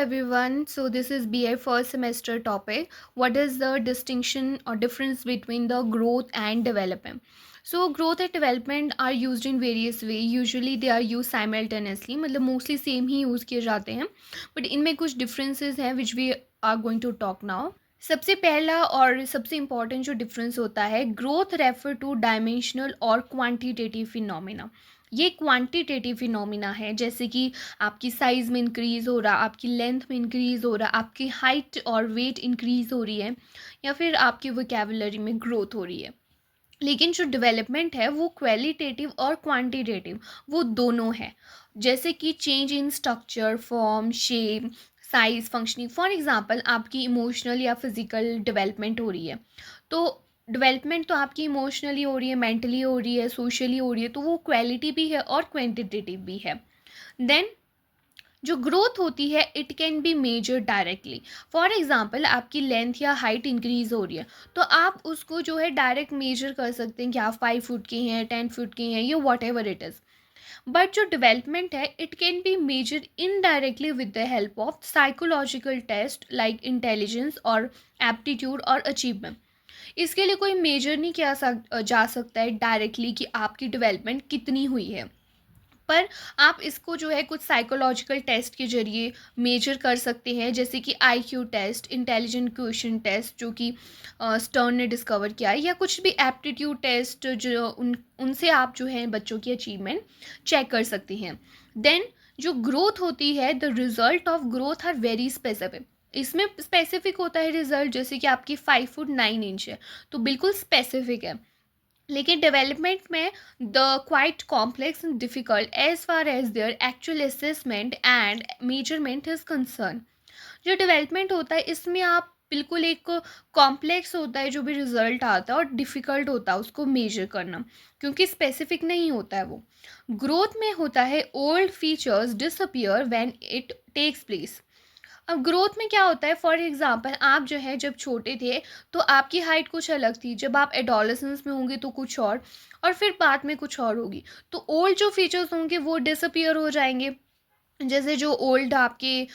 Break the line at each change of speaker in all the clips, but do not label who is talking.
everyone. So this is BA first semester topic. What is the distinction or difference between the growth and development? So growth and development are used in various way. Usually they are used simultaneously. मतलब mostly same ही use किए जाते हैं. But इनमें कुछ differences हैं which we are going to talk now. सबसे पहला और सबसे इम्पॉर्टेंट जो डिफरेंस होता है, ग्रोथ रेफर टू डायमेंशनल और क्वांटिटेटिव फिनोमिना. ये क्वांटिटेटिव फिनोमिना है, जैसे कि आपकी साइज़ में इंक्रीज़ हो रहा, आपकी लेंथ में इंक्रीज़ हो रहा, आपकी हाइट और वेट इंक्रीज़ हो रही है, या फिर आपकी वोकैबुलरी में ग्रोथ हो रही है. लेकिन जो डेवलपमेंट है वो क्वालिटेटिव और क्वांटिटेटिव वो दोनों है. जैसे कि change in structure, form, shape, size, functioning. For example आपकी इमोशनल या फिजिकल डेवलपमेंट हो रही है, तो डेवलपमेंट तो आपकी इमोशनली हो रही है, मेंटली हो रही है, सोशली हो रही है, तो वो क्वालिटी भी है और क्वांटिटेटिव भी है. देन जो ग्रोथ होती है it can be measure directly. For example आपकी लेंथ या हाइट इंक्रीज हो रही है, तो आप उसको जो है डायरेक्ट मेजर कर सकते हैं कि आप 5 फुट के हैं, 10 फुट के हैं, या whatever it is. But जो डेवलपमेंट है it can be measure indirectly with the help of psychological test like intelligence और एप्टीट्यूड और अचीवमेंट. इसके लिए कोई मेजर नहीं किया जा सकता है डायरेक्टली कि आपकी डेवलपमेंट कितनी हुई है, पर आप इसको जो है कुछ साइकोलॉजिकल टेस्ट के ज़रिए मेजर कर सकते हैं, जैसे कि IQ test, intelligent question test जो कि स्टर्न ने डिस्कवर किया है, या कुछ भी एप्टीट्यूड टेस्ट जो उनसे आप जो है बच्चों की अचीवमेंट चेक कर सकते हैं. देन जो ग्रोथ होती है, the result of growth are very specific. इसमें स्पेसिफिक होता है रिजल्ट, जैसे कि आपकी 5 फुट 9 इंच है, तो बिल्कुल स्पेसिफिक है. लेकिन डेवलपमेंट में the quite complex and difficult as far as their actual assessment and measurement is concern. जो डेवलपमेंट होता है इसमें आप बिल्कुल एक कॉम्प्लेक्स होता है जो भी रिजल्ट आता है, और डिफ़िकल्ट होता है उसको मेजर करना, क्योंकि स्पेसिफिक नहीं होता है वो. ग्रोथ में होता है old features disappear when it takes place. अब ग्रोथ में क्या होता है, फॉर एग्जांपल आप जो है जब छोटे थे तो आपकी हाइट कुछ अलग थी, जब आप एडोलेसेंस में होंगे तो कुछ और फिर बाद में कुछ और होगी, तो ओल्ड जो फीचर्स होंगे वो डिसअपियर हो जाएंगे. जैसे जो ओल्ड आपके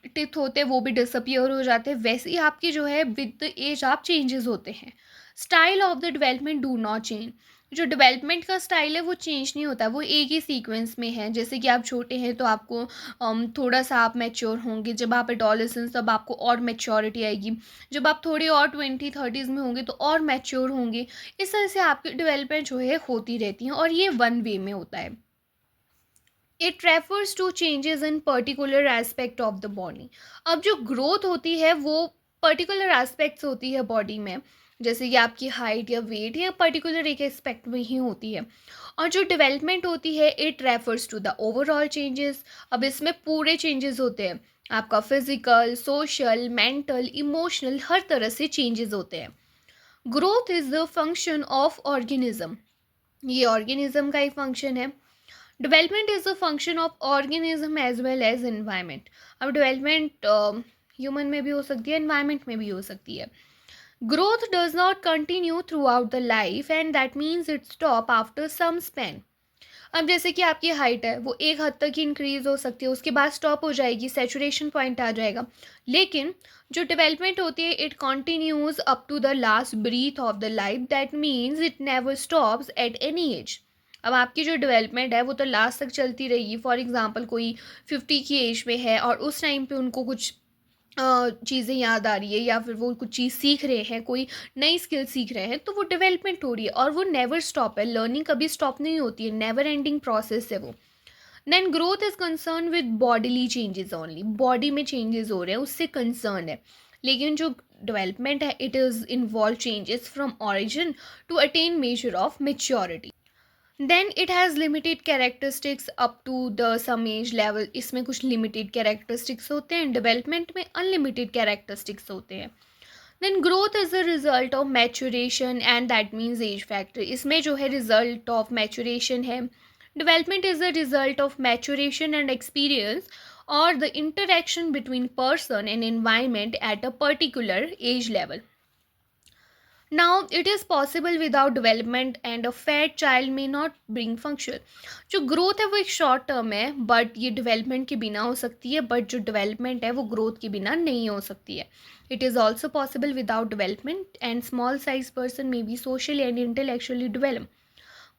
टिथ होते हैं वो भी डिसअपियर हो जाते हैं, वैसे ही आपकी जो है विद द एज आप चेंजेस होते हैं. Style of the development do not change. जो डेवलपमेंट का स्टाइल है वो चेंज नहीं होता, वो एक ही सीक्वेंस में है. जैसे कि आप छोटे हैं तो आपको थोड़ा सा आप मैच्योर होंगे, जब आप एडोलेसेंस तब आपको और मैच्योरिटी आएगी, जब आप थोड़े और 20-30s में होंगे तो और मैच्योर होंगे. इस तरह से आपकी डेवलपमेंट जो है होती रहती है, और ये वन वे में होता है. It refers to changes in particular aspect of the body. अब जो ग्रोथ होती है वो पर्टिकुलर एस्पेक्ट्स होती है बॉडी में, जैसे कि आपकी हाइट या वेट या पर्टिकुलर एक एस्पेक्ट में ही होती है. और जो डेवलपमेंट होती है it refers to the overall changes. अब इसमें पूरे चेंजेस होते हैं, आपका फिजिकल, सोशल, मेंटल, इमोशनल, हर तरह से चेंजेस होते हैं. Growth is the function of organism. ये ऑर्गेनिज्म का ही फंक्शन है. Development is a function of organism as well as environment. अब डेवलपमेंट ह्यूमन में भी हो सकती है, एनवायरनमेंट में भी हो सकती है. Growth does not continue throughout the life and that means it stop after some span. अब जैसे कि आपकी हाइट है वो एक हद तक ही इंक्रीज हो सकती है, उसके बाद स्टॉप हो जाएगी, सेचुरेशन पॉइंट आ जाएगा. लेकिन जो डेवलपमेंट होती है it continues up to the last breath of the life. That means it never stops at any age. अब आपकी जो डेवलपमेंट है वो तो लास्ट तक चलती रहेगी. फॉर एग्जांपल कोई 50 की एज में है और उस टाइम पे उनको कुछ चीज़ें याद आ रही है, या फिर वो कुछ चीज़ सीख रहे हैं, कोई नई स्किल सीख रहे हैं, तो वो डेवलपमेंट हो रही है, और वो नेवर स्टॉप है. लर्निंग कभी स्टॉप नहीं होती है, नेवर एंडिंग प्रोसेस है वो. Then growth is concern with bodily changes only. Body में चेंजेस हो रहे हैं उससे कंसर्न है. लेकिन जो डेवलपमेंट है it is involve changes from origin to attain major of maturity. Then it has limited characteristics up to the some age level. इसमें कुछ लिमिटेड कैरेक्टरिस्टिक्स होते हैं, डेवलपमेंट में अनलिमिटेड कैरेक्टरिस्टिक्स होते हैं. Then growth is the result of maturation and that means age factor. इसमें जो है रिजल्ट ऑफ मैचुरेशन है. Development is the result of maturation and experience और the interaction between person and environment at a particular age level. Now it is possible without development and a fat child may not bring function. जो growth है वो एक short term है, but ये development के बिना हो सकती है, बट जो डेवलपमेंट है वो ग्रोथ के बिना नहीं हो सकती है। It is also possible without development and small size person may be socially and intellectually develop.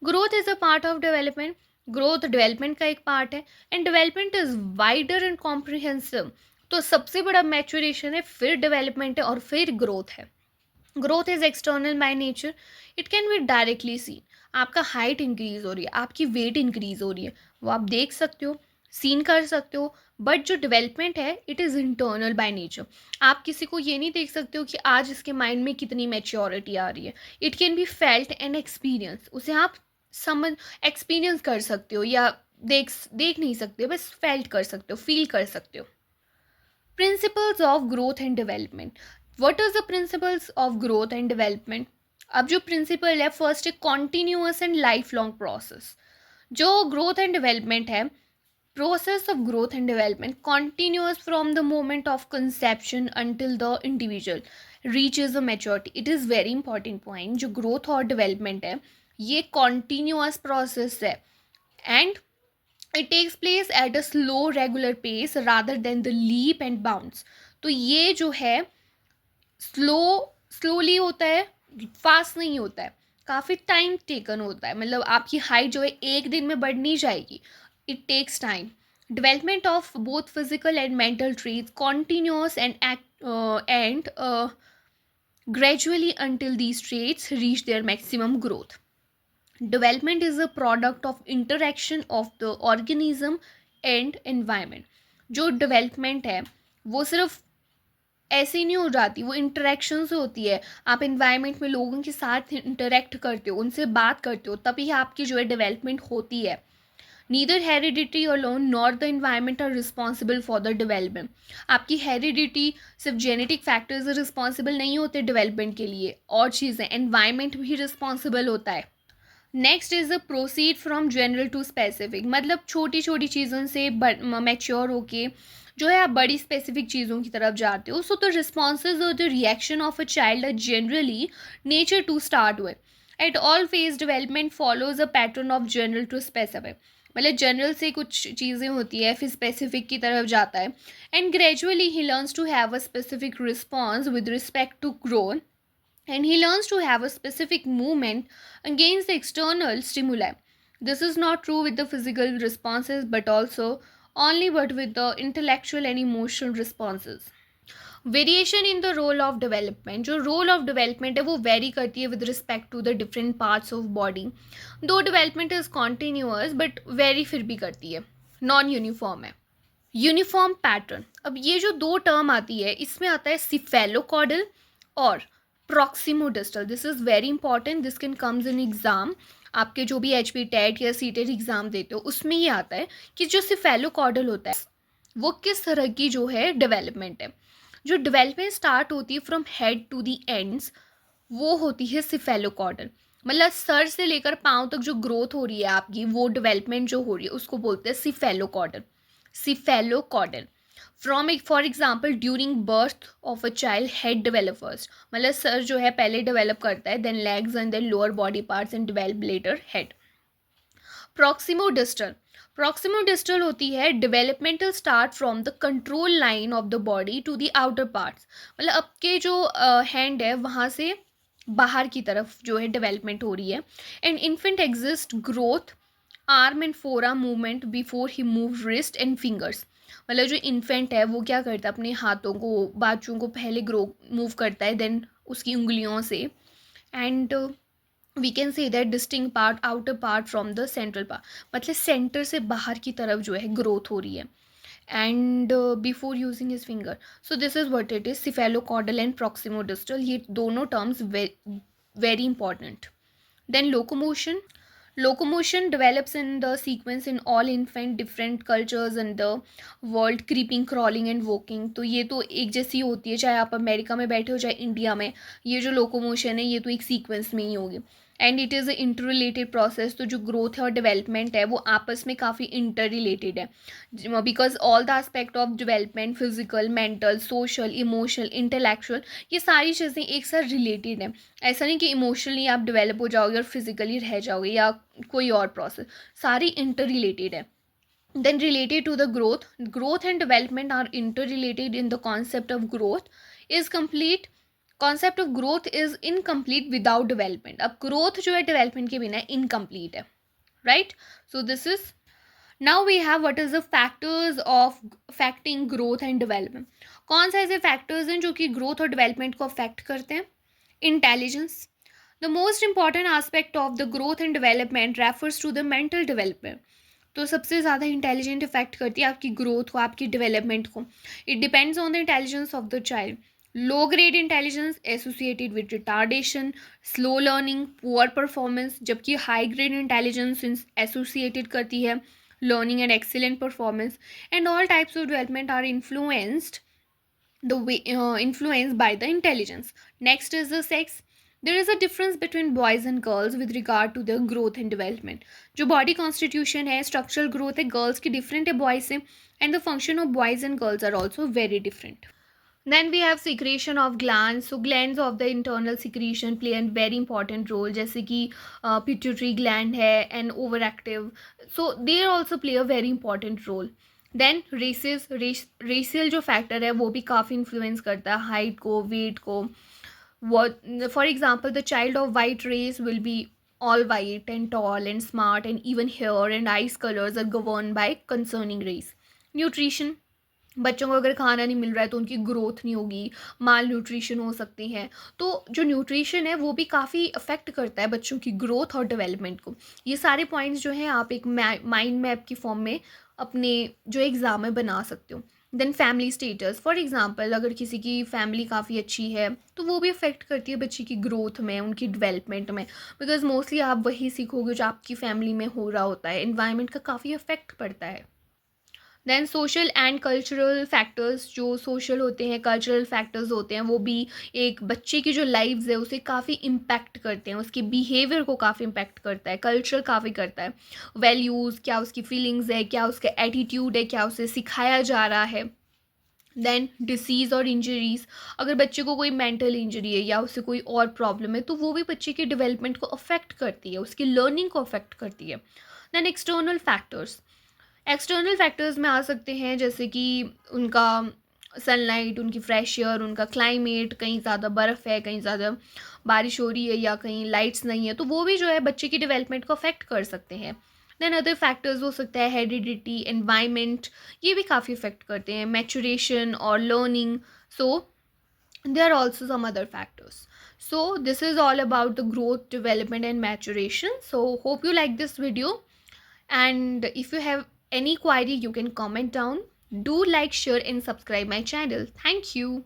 Growth is a part of development, growth development का एक पार्ट है, and development is wider and comprehensive. तो सबसे बड़ा maturation है, फिर development है, और फिर ग्रोथ है। Growth is external by nature, it can be directly seen. आपका हाइट इंक्रीज हो रही है, आपकी वेट इंक्रीज हो रही है, वो आप देख सकते हो, सीन कर सकते हो। बट जो डेवलपमेंट है it is internal by nature. आप किसी को ये नहीं देख सकते हो कि आज इसके माइंड में कितनी मैच्योरिटी आ रही है। It can be felt and experience, उसे आप समझ एक्सपीरियंस कर सकते हो, या देख देख नहीं सकते हो, बस फेल्ट कर सकते हो, फील कर सकते हो। Principles of growth and development. What is the principles of growth and development? अब जो प्रिंसिपल है, फर्स्ट है continuous and life long process. जो ग्रोथ एंड डेवलपमेंट है, process of growth and development continuous from the moment of conception until the individual reaches a maturity। it is very important point, जो growth और development है ये continuous process है, and it takes place at a slow regular pace rather than the leap and bounds। तो ये जो है slow slowly होता है, फास्ट नहीं होता है, काफ़ी टाइम टेकन होता है। मतलब आपकी हाइट जो है एक दिन में बढ़ नहीं जाएगी, it takes time. Development of both physical and mental traits continuous and gradually until these traits reach their maximum growth। Development is a product of interaction of the organism and environment। जो development है वो सिर्फ ऐसे ही नहीं हो जाती, वो interaction से होती है। आप इन्वायरमेंट में लोगों के साथ इंटरेक्ट करते हो, उनसे बात करते हो, तभी आपकी जो है डेवलपमेंट होती है। Neither heredity alone nor the environment are responsible for the development. आपकी हेरिडिटी सिर्फ जेनेटिक फैक्टर्स रिस्पॉन्सिबल नहीं होते डेवलपमेंट के लिए, और चीज़ें एनवायरमेंट भी रिस्पॉन्सिबल होता है। Next is a proceed from general to specific. मतलब छोटी छोटी चीज़ों से मैच्योर होके जो है आप बड़ी स्पेसिफिक चीज़ों की तरफ जाते हो। सो द रिस्पॉन्सेज और the reaction of a child are generally nature to start with. At all phase development follows a pattern of general to specific. मतलब जनरल से कुछ चीज़ें होती है, फिर स्पेसिफिक की तरफ जाता है, एंड ग्रेजुअली ही learns to have a specific response with respect to growth, and he learns to have a specific movement against the external stimuli. This is not true with the physical responses, but also only but with the intellectual and emotional responses। Variation in the role of development. जो role of development है वो vary करती है with respect to the different parts of body. Though development is continuous but vary फिर भी करती है, non uniform है। Uniform pattern. अब ये जो दो टर्म आती है इसमें आता है सिफेलोकॉडल और proximodistal. This is very important, this can comes in exam. आपके जो भी एच पी टेट या सी टेट एग्ज़ाम देते हो उसमें ये आता है कि जो सिफेलोकॉडल होता है वो किस तरह की जो है डेवलपमेंट है। जो डेवलपमेंट स्टार्ट होती है from head to the ends वो होती है सिफेलोकॉडल। मतलब सर से लेकर पाँव तक जो ग्रोथ हो रही है आपकी, वो डेवलपमेंट जो हो रही है उसको बोलते हैं सिफेलोकॉडल। सिफेलोकॉडल फ्रॉम एक for example during birth of a child head develop first. मतलब सर जो है पहले डेवलप करता है, then legs and then lower body parts and develop later head. Proximodistal. Proximodistal होती है developmental start from the control line of the body to the outer parts. मतलब आपके जो हैंड है वहाँ से बाहर की तरफ जो है डेवलपमेंट हो रही है। And infant exist growth arm and four arm movement before he move wrist and fingers. मतलब जो इन्फेंट है वो क्या करता है, अपने हाथों को बाजू को पहले ग्रो मूव करता है, देन उसकी उंगलियों से, and we can say that distinguish part outer part from the central part. मतलब सेंटर से बाहर की तरफ जो है ग्रोथ हो रही है, and before using his finger. So this is what it is, cephalocaudal and proximodistal, ये दोनों terms very important. Then locomotion. Locomotion develops in the sequence in all infant different cultures in the world, creeping, crawling and walking। तो ये तो एक जैसी होती है, चाहे आप अमेरिका में बैठे हो चाहे इंडिया में, ये जो लोकोमोशन है ये तो एक सीक्वेंस में ही होगी। And it is a inter process. तो जो ग्रोथ है और डेवलपमेंट है वो आपस में काफ़ी इंटर रिलेटेड है, because all the aspect of development, physical, mental, social, emotional, intellectual, ये सारी चीज़ें एक साथ रिलेटेड हैं। ऐसा नहीं कि इमोशनली आप डेवलप हो जाओगे और फिजिकली रह जाओगे या कोई और प्रोसेस, सारी इंटर रिलेटेड है। Then related to the growth and development are interrelated in the concept of growth is complete, concept of growth is incomplete without development। अब growth जो है development के बिना incomplete है, right? So this is, now we have what is the factors of affecting growth and development। कौन से ऐसे factors हैं जो कि growth और development को affect करते हैं? Intelligence, the most important aspect of the growth and development refers to the mental development। तो सबसे ज़्यादा इंटेलिजेंट इफेक्ट करती है आपकी ग्रोथ को, आपकी डेवलपमेंट को। It depends on the intelligence of the child. Low grade intelligence associated with retardation, slow learning, poor performance, जबकि हाई ग्रेड इंटेलिजेंस एसोसिएटेड करती है learning and excellent performance. And all types of development are influenced by the intelligence। Next is the sex। There is a difference between boys and girls with regard to their growth and development। जो body constitution है, structural growth है girls की different है boys से, and the function of boys and girls are also very different। Then we have secretion of glands। So glands of the internal secretion play a very important role, जैसे कि pituitary gland है and overactive, so they also play a very important role। Then racial जो factor है वो भी काफ़ी influence करता है हाइट को, वेट को। For example the child of white race will be all white and tall and smart, and even hair and eyes colors are governed by concerning race। Nutrition, बच्चों को अगर खाना नहीं मिल रहा है तो उनकी ग्रोथ नहीं होगी, माल न्यूट्रिशन हो सकती है। तो जो न्यूट्रिशन है वो भी काफ़ी अफेक्ट करता है बच्चों की ग्रोथ और डेवलपमेंट को। ये सारे पॉइंट्स जो हैं आप एक माइंड मैप की फॉर्म में अपने जो एग्ज़ाम में बना सकते हो। Then family status, for example अगर किसी की फैमिली काफ़ी अच्छी है तो वो भी अफेक्ट करती है बच्चे की ग्रोथ में, उनकी डेवलपमेंट में, बिकॉज मोस्टली आप वही सीखोगे जो आपकी फैमिली में हो रहा होता है। इन्वायरमेंट का काफ़ी अफेक्ट पड़ता है। Then social and cultural factors, जो सोशल होते हैं, कल्चरल फैक्टर्स होते हैं, वो भी एक बच्चे की जो लाइफ है उसे काफ़ी इम्पैक्ट करते हैं, उसके बिहेवियर को काफ़ी इम्पैक्ट करता है, कल्चर काफ़ी करता है। वैल्यूज़, क्या उसकी फीलिंग्स है, क्या उसका एटीट्यूड है, क्या उसे सिखाया जा रहा है। देन डिसीज़ और इंजरीज़, अगर बच्चे को कोई मेंटल इंजरी है या उसे कोई और प्रॉब्लम है तो वो भी बच्चे की डेवलपमेंट को अफेक्ट करती है, उसकी लर्निंग को अफेक्ट करती है। Then external factors, external factors में आ सकते हैं जैसे कि उनका सनलाइट, उनकी फ्रेश एयर, उनका क्लाइमेट, कहीं ज़्यादा बर्फ़ है, कहीं ज़्यादा बारिश हो रही है या कहीं लाइट्स नहीं है, तो वो भी जो है बच्चे की डेवलपमेंट को अफेक्ट कर सकते हैं। देन अदर फैक्टर्स हो सकता है हेरिडिटी, एनवायरनमेंट, ये भी काफ़ी अफेक्ट करते हैं, मैचुरेशन और learning. So there are also some other factors। So this is all about the growth, development and maturation। So hope you like this video, and if you have any query you can comment down. Do like, share and subscribe my channel. Thank you।